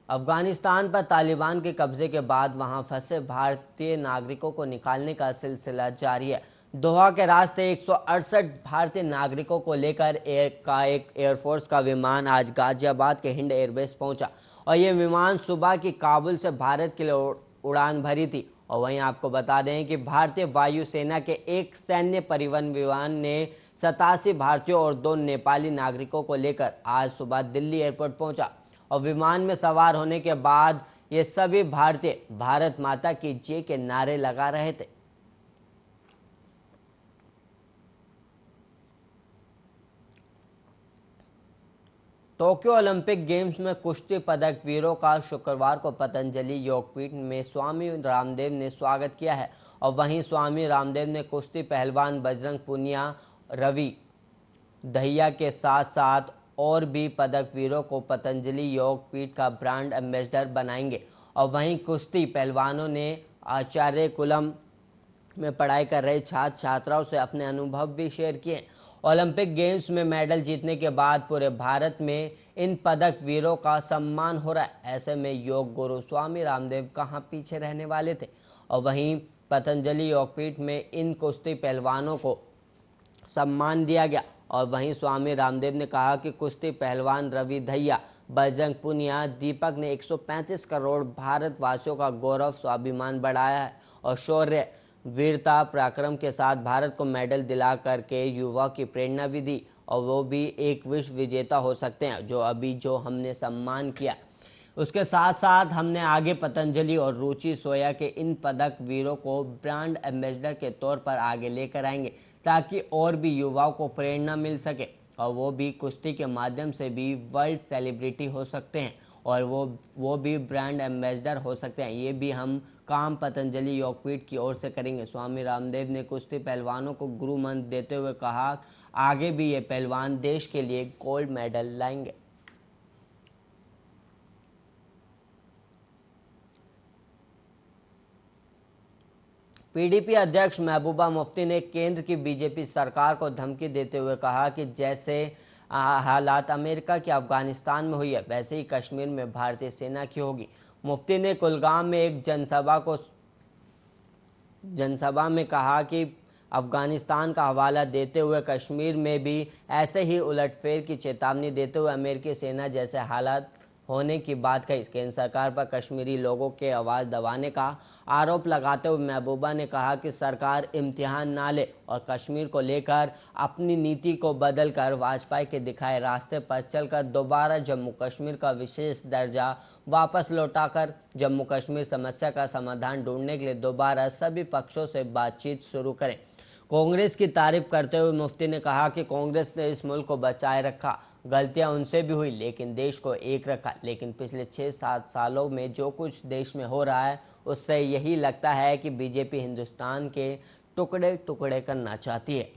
अफगानिस्तान पर तालिबान के कब्जे के बाद वहां फंसे भारतीय नागरिकों को निकालने का सिलसिला जारी है। दोहा के रास्ते 168 भारतीय नागरिकों को लेकर एक एयरफोर्स का विमान आज गाजियाबाद के हिंड एयरबेस पहुंचा और ये विमान सुबह की काबुल से भारत के लिए उड़ान भरी थी। और वहीं आपको बता दें कि भारतीय वायुसेना के एक सैन्य परिवहन विमान ने 87 भारतीयों और 2 नेपाली नागरिकों को लेकर आज सुबह दिल्ली एयरपोर्ट पहुंचा और विमान में सवार होने के बाद ये सभी भारतीय भारत माता की जय के नारे लगा रहे थे। टोक्यो ओलंपिक गेम्स में कुश्ती पदक वीरों का शुक्रवार को पतंजलि योगपीठ में स्वामी रामदेव ने स्वागत किया है और वहीं स्वामी रामदेव ने कुश्ती पहलवान बजरंग पुनिया, रवि दहिया के साथ साथ और भी पदक वीरों को पतंजलि योगपीठ का ब्रांड एम्बेसडर बनाएंगे। और वहीं कुश्ती पहलवानों ने आचार्य कुलम में पढ़ाई कर रहे छात्र छात्राओं से अपने अनुभव भी शेयर किए। ओलंपिक गेम्स में मेडल जीतने के बाद पूरे भारत में इन पदक वीरों का सम्मान हो रहा है। ऐसे में योग गुरु स्वामी रामदेव कहाँ पीछे रहने वाले थे। और वहीं पतंजलि योगपीठ में इन कुश्ती पहलवानों को सम्मान दिया गया। और वहीं स्वामी रामदेव ने कहा कि कुश्ती पहलवान रवि दहिया, बजरंग पुनिया, दीपक ने 135 करोड़ भारतवासियों का गौरव स्वाभिमान बढ़ाया है और शौर्य, वीरता, पराक्रम के साथ भारत को मेडल दिला करके युवा की प्रेरणा भी दी और वो भी एक विश्व विजेता हो सकते हैं। जो हमने सम्मान किया, उसके साथ साथ हमने आगे पतंजलि और रुचि सोया के इन पदक वीरों को ब्रांड एम्बेसडर के तौर पर आगे लेकर आएंगे ताकि और भी युवाओं को प्रेरणा मिल सके और वो भी कुश्ती के माध्यम से भी वर्ल्ड सेलिब्रिटी हो सकते हैं और वो भी ब्रांड एम्बेसडर हो सकते हैं। ये भी हम काम पतंजलि योगपीठ की ओर से करेंगे। स्वामी रामदेव ने कुश्ती पहलवानों को गुरु मंत्र देते हुए कहा, आगे भी ये पहलवान देश के लिए गोल्ड मेडल लाएंगे। पीडीपी अध्यक्ष महबूबा मुफ्ती ने केंद्र की बीजेपी सरकार को धमकी देते हुए कहा कि जैसे हालात अमेरिका के अफगानिस्तान में हुई है वैसे ही कश्मीर में भारतीय सेना की होगी। मुफ्ती ने कुलगाम में एक जनसभा में कहा कि अफगानिस्तान का हवाला देते हुए कश्मीर में भी ऐसे ही उलटफेर की चेतावनी देते हुए अमेरिकी सेना जैसे हालात होने की बात कही। केंद्र सरकार पर कश्मीरी लोगों के आवाज़ दबाने का आरोप लगाते हुए महबूबा ने कहा कि सरकार इम्तिहान ना ले और कश्मीर को लेकर अपनी नीति को बदलकर वाजपेयी के दिखाए रास्ते पर चलकर दोबारा जम्मू कश्मीर का विशेष दर्जा वापस लौटाकर जम्मू कश्मीर समस्या का समाधान ढूंढने के लिए दोबारा सभी पक्षों से बातचीत शुरू करें। कांग्रेस की तारीफ करते हुए मुफ्ती ने कहा कि कांग्रेस ने इस मुल्क को बचाए रखा, गलतियां उनसे भी हुई लेकिन देश को एक रखा। लेकिन पिछले 6-7 सालों में जो कुछ देश में हो रहा है उससे यही लगता है कि बीजेपी हिंदुस्तान के टुकड़े टुकड़े करना चाहती है।